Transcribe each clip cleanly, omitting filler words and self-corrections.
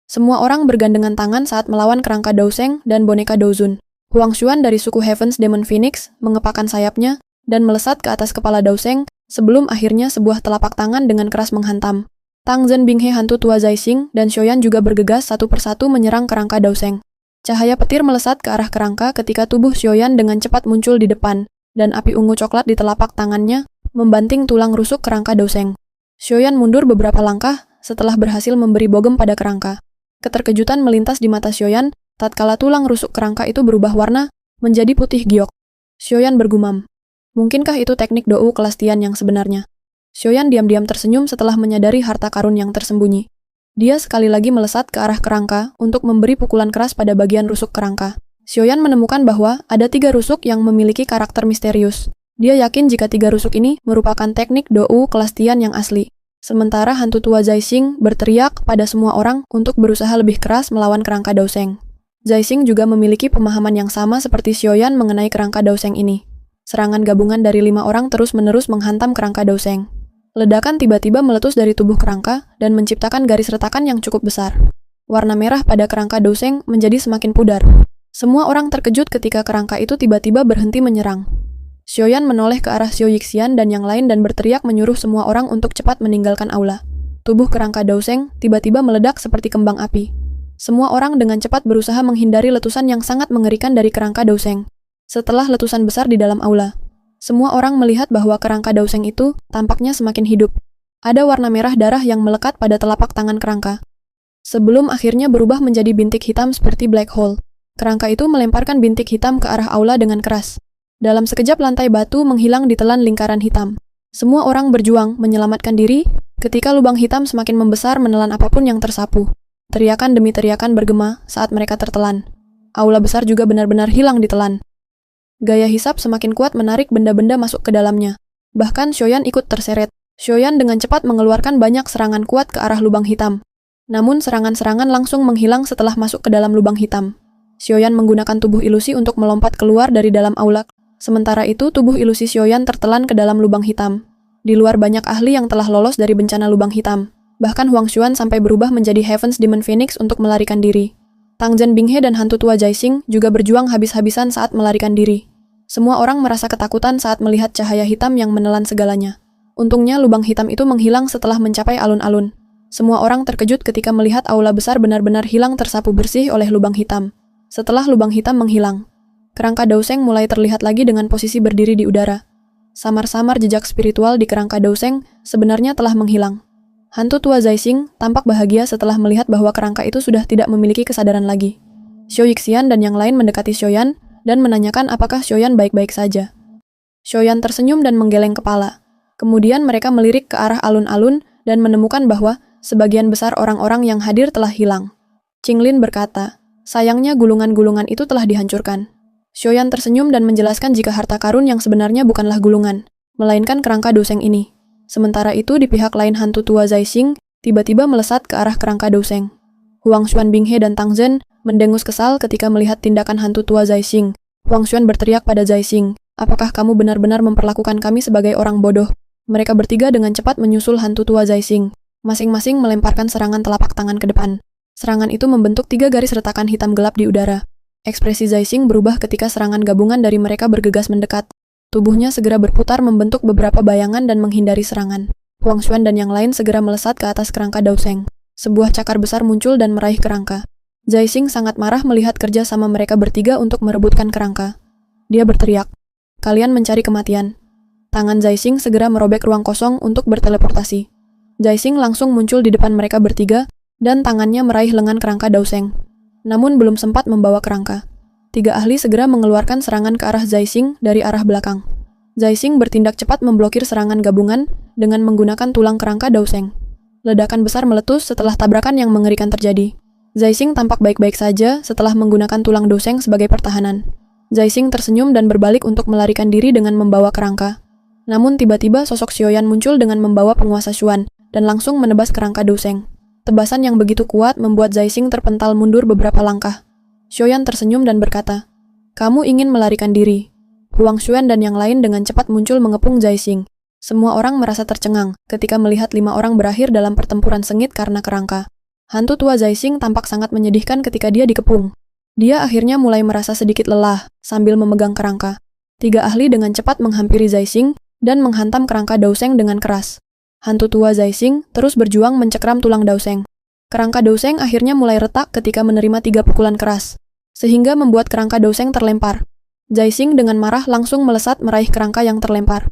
Semua orang bergandengan tangan saat melawan kerangka Douseng dan boneka Douzun. Huang Xuan dari suku Heaven's Demon Phoenix mengepakkan sayapnya dan melesat ke atas kepala Douseng sebelum akhirnya sebuah telapak tangan dengan keras menghantam. Tang Zhen Binghe hantu tua Zai Xing dan Xiaoyan juga bergegas satu persatu menyerang kerangka Douseng. Cahaya petir melesat ke arah kerangka ketika tubuh Xiaoyan dengan cepat muncul di depan, dan api ungu coklat di telapak tangannya membanting tulang rusuk kerangka Douseng. Xiaoyan mundur beberapa langkah setelah berhasil memberi bogem pada kerangka. Keterkejutan melintas di mata Xiaoyan tatkala tulang rusuk kerangka itu berubah warna menjadi putih giok. Xiaoyan bergumam, mungkinkah itu teknik Dou kelas Tian yang sebenarnya? Xiaoyan diam-diam tersenyum setelah menyadari harta karun yang tersembunyi. Dia sekali lagi melesat ke arah kerangka untuk memberi pukulan keras pada bagian rusuk kerangka. Xiaoyan menemukan bahwa ada 3 rusuk yang memiliki karakter misterius. Dia yakin jika 3 rusuk ini merupakan teknik Dou kelas Tian yang asli. Sementara hantu tua Zai Xing berteriak pada semua orang untuk berusaha lebih keras melawan kerangka Douseng. Zai Xing juga memiliki pemahaman yang sama seperti Xiaoyan mengenai kerangka Douseng ini. Serangan gabungan dari 5 orang terus-menerus menghantam kerangka Douseng. Ledakan tiba-tiba meletus dari tubuh kerangka dan menciptakan garis retakan yang cukup besar. Warna merah pada kerangka Douseng menjadi semakin pudar. Semua orang terkejut ketika kerangka itu tiba-tiba berhenti menyerang. Xiaoyan menoleh ke arah Xiao Yixian dan yang lain dan berteriak menyuruh semua orang untuk cepat meninggalkan aula. Tubuh kerangka Douseng tiba-tiba meledak seperti kembang api. Semua orang dengan cepat berusaha menghindari letusan yang sangat mengerikan dari kerangka Douseng. Setelah letusan besar di dalam aula, semua orang melihat bahwa kerangka Douseng itu tampaknya semakin hidup. Ada warna merah darah yang melekat pada telapak tangan kerangka. Sebelum akhirnya berubah menjadi bintik hitam seperti black hole, kerangka itu melemparkan bintik hitam ke arah aula dengan keras. Dalam sekejap lantai batu menghilang ditelan lingkaran hitam. Semua orang berjuang menyelamatkan diri ketika lubang hitam semakin membesar menelan apapun yang tersapu. Teriakan demi teriakan bergema saat mereka tertelan. Aula besar juga benar-benar hilang ditelan. Gaya hisap semakin kuat menarik benda-benda masuk ke dalamnya. Bahkan Xiaoyan ikut terseret. Xiaoyan dengan cepat mengeluarkan banyak serangan kuat ke arah lubang hitam. Namun serangan-serangan langsung menghilang setelah masuk ke dalam lubang hitam. Xiaoyan menggunakan tubuh ilusi untuk melompat keluar dari dalam aula. Sementara itu, tubuh ilusi Xiaoyan tertelan ke dalam lubang hitam. Di luar banyak ahli yang telah lolos dari bencana lubang hitam. Bahkan Huang Xuan sampai berubah menjadi Heaven's Demon Phoenix untuk melarikan diri. Tang Zhen Binghe dan hantu tua Zai Xing juga berjuang habis-habisan saat melarikan diri. Semua orang merasa ketakutan saat melihat cahaya hitam yang menelan segalanya. Untungnya lubang hitam itu menghilang setelah mencapai alun-alun. Semua orang terkejut ketika melihat aula besar benar-benar hilang tersapu bersih oleh lubang hitam. Setelah lubang hitam menghilang, kerangka Douseng mulai terlihat lagi dengan posisi berdiri di udara. Samar-samar jejak spiritual di kerangka Douseng sebenarnya telah menghilang. Hantu tua Zai Xing tampak bahagia setelah melihat bahwa kerangka itu sudah tidak memiliki kesadaran lagi. Xiao Yixian dan yang lain mendekati Xiaoyan dan menanyakan apakah Xiaoyan baik-baik saja. Xiaoyan tersenyum dan menggeleng kepala. Kemudian mereka melirik ke arah alun-alun dan menemukan bahwa sebagian besar orang-orang yang hadir telah hilang. Qinglin berkata, sayangnya gulungan-gulungan itu telah dihancurkan. Xiaoyan tersenyum dan menjelaskan jika harta karun yang sebenarnya bukanlah gulungan, melainkan kerangka Douseng ini. Sementara itu di pihak lain hantu tua Zai Xing tiba-tiba melesat ke arah kerangka Douseng. Huang Xuan Binghe dan Tang Zhen mendengus kesal ketika melihat tindakan hantu tua Zai Xing. Huang Xuan berteriak pada Zai Xing, apakah kamu benar-benar memperlakukan kami sebagai orang bodoh? Mereka bertiga dengan cepat menyusul hantu tua Zai Xing. Masing-masing melemparkan serangan telapak tangan ke depan. Serangan itu membentuk 3 garis retakan hitam gelap di udara. Ekspresi Zai Xing berubah ketika serangan gabungan dari mereka bergegas mendekat. Tubuhnya segera berputar membentuk beberapa bayangan dan menghindari serangan. Huang Xuan dan yang lain segera melesat ke atas kerangka Douseng. Sebuah cakar besar muncul dan meraih kerangka. Zai Xing sangat marah melihat kerja sama mereka bertiga untuk merebutkan kerangka. Dia berteriak, kalian mencari kematian. Tangan Zai Xing segera merobek ruang kosong untuk berteleportasi. Zai Xing langsung muncul di depan mereka bertiga dan tangannya meraih lengan kerangka Douseng. Namun belum sempat membawa kerangka. 3 ahli segera mengeluarkan serangan ke arah Zai Xing dari arah belakang. Zai Xing bertindak cepat memblokir serangan gabungan dengan menggunakan tulang kerangka Douseng. Ledakan besar meletus setelah tabrakan yang mengerikan terjadi. Zai Xing tampak baik-baik saja setelah menggunakan tulang Douseng sebagai pertahanan. Zai Xing tersenyum dan berbalik untuk melarikan diri dengan membawa kerangka. Namun tiba-tiba sosok Xiaoyan muncul dengan membawa penguasa Xuan dan langsung menebas kerangka Douseng. Tebasan yang begitu kuat membuat Zai Xing terpental mundur beberapa langkah. Xiaoyan tersenyum dan berkata, kamu ingin melarikan diri. Huang Xuan dan yang lain dengan cepat muncul mengepung Zai Xing. Semua orang merasa tercengang ketika melihat 5 orang berakhir dalam pertempuran sengit karena kerangka. Hantu tua Zaixing tampak sangat menyedihkan ketika dia dikepung. Dia akhirnya mulai merasa sedikit lelah sambil memegang kerangka. 3 ahli dengan cepat menghampiri Zaixing dan menghantam kerangka Daoseng dengan keras. Hantu tua Zaixing terus berjuang mencekram tulang Daoseng. Kerangka Daoseng akhirnya mulai retak ketika menerima 3 pukulan keras, sehingga membuat kerangka Daoseng terlempar. Zaixing dengan marah langsung melesat meraih kerangka yang terlempar.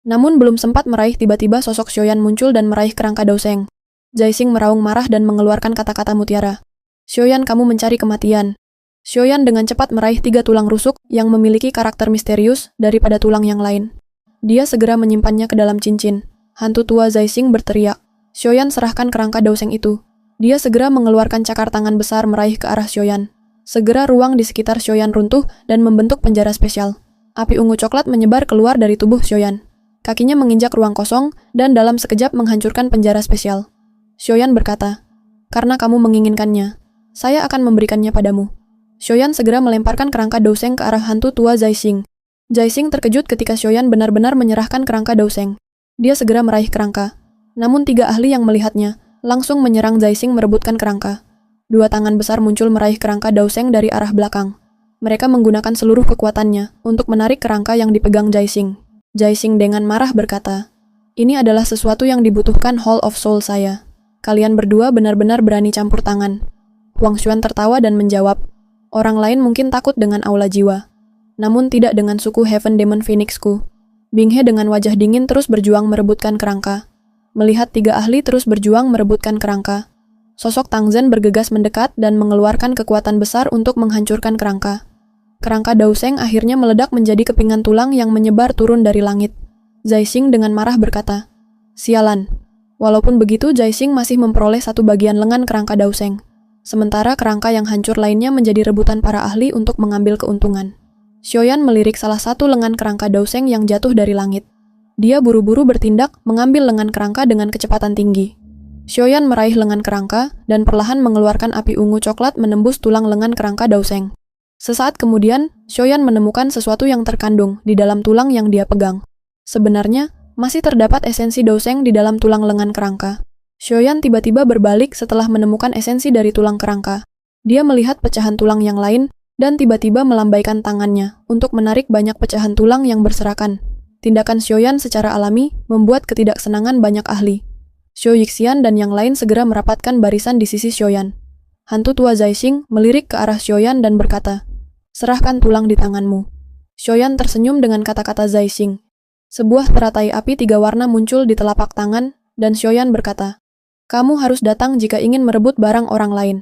Namun belum sempat meraih, tiba-tiba sosok Xiaoyan muncul dan meraih kerangka Daoseng. Zaixing meraung marah dan mengeluarkan kata-kata mutiara. Xiaoyan, kamu mencari kematian. Xiaoyan dengan cepat meraih 3 tulang rusuk yang memiliki karakter misterius daripada tulang yang lain. Dia segera menyimpannya ke dalam cincin. Hantu tua Zaixing berteriak. Xiaoyan, serahkan kerangka Daoseng itu. Dia segera mengeluarkan cakar tangan besar meraih ke arah Xiaoyan. Segera ruang di sekitar Xiaoyan runtuh dan membentuk penjara spesial. Api ungu coklat menyebar keluar dari tubuh Xiaoyan. Kakinya menginjak ruang kosong dan dalam sekejap menghancurkan penjara spesial. Xiaoyan berkata, "Karena kamu menginginkannya, saya akan memberikannya padamu." Xiaoyan segera melemparkan kerangka Daoseng ke arah hantu tua Zaixing. Zaixing terkejut ketika Xiaoyan benar-benar menyerahkan kerangka Daoseng. Dia segera meraih kerangka. Namun 3 ahli yang melihatnya langsung menyerang Zaixing merebutkan kerangka. 2 tangan besar muncul meraih kerangka Daoseng dari arah belakang. Mereka menggunakan seluruh kekuatannya untuk menarik kerangka yang dipegang Zaixing. Zaixing dengan marah berkata, "Ini adalah sesuatu yang dibutuhkan Hall of Soul saya. Kalian berdua benar-benar berani campur tangan." Huang Xuan tertawa dan menjawab, "Orang lain mungkin takut dengan aula jiwa, namun tidak dengan suku Heaven Demon Phoenix-ku." Bing He dengan wajah dingin terus berjuang merebutkan kerangka. Melihat 3 ahli terus berjuang merebutkan kerangka, sosok Tang Zhen bergegas mendekat dan mengeluarkan kekuatan besar untuk menghancurkan kerangka. Kerangka Daoseng akhirnya meledak menjadi kepingan tulang yang menyebar turun dari langit. Zaixing dengan marah berkata, "Sialan." Walaupun begitu, Zaixing masih memperoleh 1 bagian lengan kerangka Daoseng. Sementara kerangka yang hancur lainnya menjadi rebutan para ahli untuk mengambil keuntungan. Xiaoyan melirik salah satu lengan kerangka Daoseng yang jatuh dari langit. Dia buru-buru bertindak mengambil lengan kerangka dengan kecepatan tinggi. Xiaoyan meraih lengan kerangka dan perlahan mengeluarkan api ungu coklat menembus tulang lengan kerangka Daoseng. Sesaat kemudian, Xiaoyan menemukan sesuatu yang terkandung di dalam tulang yang dia pegang. Sebenarnya, masih terdapat esensi Daoseng di dalam tulang lengan kerangka. Xiaoyan tiba-tiba berbalik setelah menemukan esensi dari tulang kerangka. Dia melihat pecahan tulang yang lain dan tiba-tiba melambaikan tangannya untuk menarik banyak pecahan tulang yang berserakan. Tindakan Xiaoyan secara alami membuat ketidaksenangan banyak ahli. Xiao Yixian dan yang lain segera merapatkan barisan di sisi Xiaoyan. Hantu tua Zaixing melirik ke arah Xiaoyan dan berkata, "Serahkan tulang di tanganmu." Xiaoyan tersenyum dengan kata-kata Zaixing. Sebuah teratai api 3 warna muncul di telapak tangan, dan Xiaoyan berkata, "Kamu harus datang jika ingin merebut barang orang lain."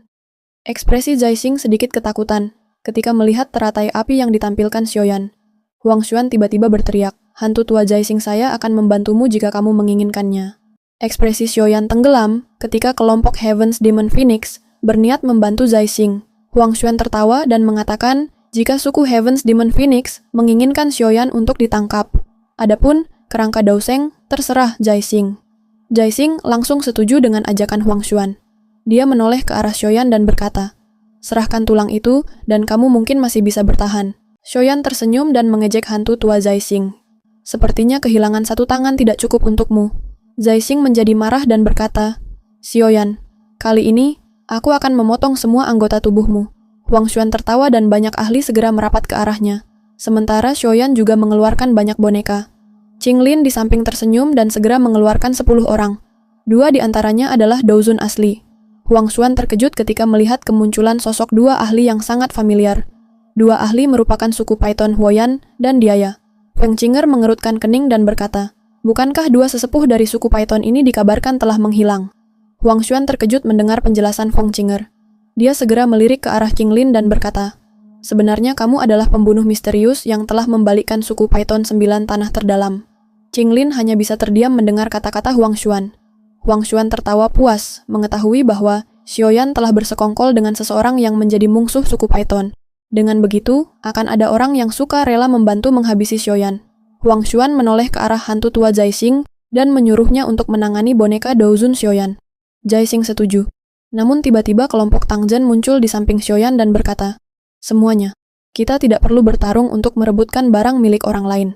Ekspresi Zaixing sedikit ketakutan ketika melihat teratai api yang ditampilkan Xiaoyan. Huang Xuan tiba-tiba berteriak, "Hantu tua Zaixing, saya akan membantumu jika kamu menginginkannya." Ekspresi Xiaoyan tenggelam ketika kelompok Heaven's Demon Phoenix berniat membantu Zaixing. Huang Xuan tertawa dan mengatakan, jika suku Heaven's Demon Phoenix menginginkan Xiaoyan untuk ditangkap. Adapun kerangka Daoseng terserah Zaixing. Zaixing langsung setuju dengan ajakan Huang Xuan. Dia menoleh ke arah Xiaoyan dan berkata, "Serahkan tulang itu dan kamu mungkin masih bisa bertahan." Xiaoyan tersenyum dan mengejek hantu tua Zaixing. "Sepertinya kehilangan 1 tangan tidak cukup untukmu." Zaixing menjadi marah dan berkata, "Xiaoyan, kali ini aku akan memotong semua anggota tubuhmu." Huang Xuan tertawa dan banyak ahli segera merapat ke arahnya. Sementara Xiaoyan juga mengeluarkan banyak boneka. Qinglin di samping tersenyum dan segera mengeluarkan 10 orang. 2 di antaranya adalah Daozun asli. Huang Xuan terkejut ketika melihat kemunculan sosok 2 ahli yang sangat familiar. 2 ahli merupakan suku Python Huoyan dan Diaya. Feng Qinger mengerutkan kening dan berkata, "Bukankah 2 sesepuh dari suku Python ini dikabarkan telah menghilang?" Huang Xuan terkejut mendengar penjelasan Feng Qinger. Dia segera melirik ke arah Qinglin dan berkata, "Sebenarnya kamu adalah pembunuh misterius yang telah membalikkan suku Python 9 tanah terdalam." Qinglin hanya bisa terdiam mendengar kata-kata Huang Xuan. Huang Xuan tertawa puas mengetahui bahwa Xiaoyan telah bersekongkol dengan seseorang yang menjadi musuh suku Python. Dengan begitu, akan ada orang yang suka rela membantu menghabisi Xiaoyan. Huang Xuan menoleh ke arah hantu tua Zaixing dan menyuruhnya untuk menangani boneka Daozun Xiaoyan. Zaixing setuju. Namun tiba-tiba kelompok Tang Zhen muncul di samping Xiaoyan dan berkata, "Semuanya, kita tidak perlu bertarung untuk merebutkan barang milik orang lain."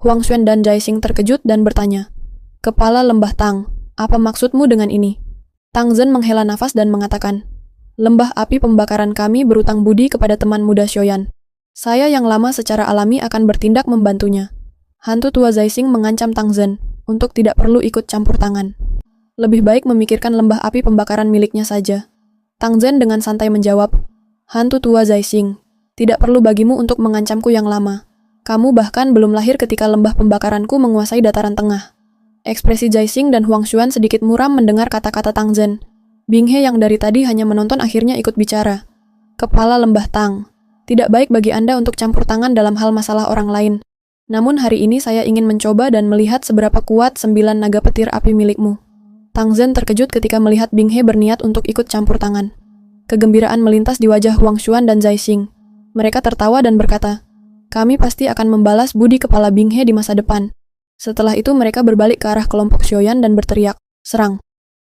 Huang Xuan dan Zaixing terkejut dan bertanya, "Kepala Lembah Tang, apa maksudmu dengan ini?" Tang Zhen menghela nafas dan mengatakan, "Lembah api pembakaran kami berutang budi kepada teman muda Xiaoyan. Saya yang lama secara alami akan bertindak membantunya." Hantu tua Zaixing mengancam Tang Zhen untuk tidak perlu ikut campur tangan. Lebih baik memikirkan lembah api pembakaran miliknya saja. Tang Zhen dengan santai menjawab, "Hantu tua Zaixing, tidak perlu bagimu untuk mengancamku yang lama. Kamu bahkan belum lahir ketika lembah pembakaranku menguasai dataran tengah." Ekspresi Zaixing dan Huang Xuan sedikit muram mendengar kata-kata Tang Zhen. Bing He yang dari tadi hanya menonton akhirnya ikut bicara. "Kepala Lembah Tang, tidak baik bagi Anda untuk campur tangan dalam hal masalah orang lain. Namun hari ini saya ingin mencoba dan melihat seberapa kuat 9 naga petir api milikmu." Tang Zhen terkejut ketika melihat Bing He berniat untuk ikut campur tangan. Kegembiraan melintas di wajah Huang Xuan dan Zaixing. Mereka tertawa dan berkata, "Kami pasti akan membalas budi kepala Bing He di masa depan." Setelah itu mereka berbalik ke arah kelompok Xiaoyan dan berteriak, "Serang!"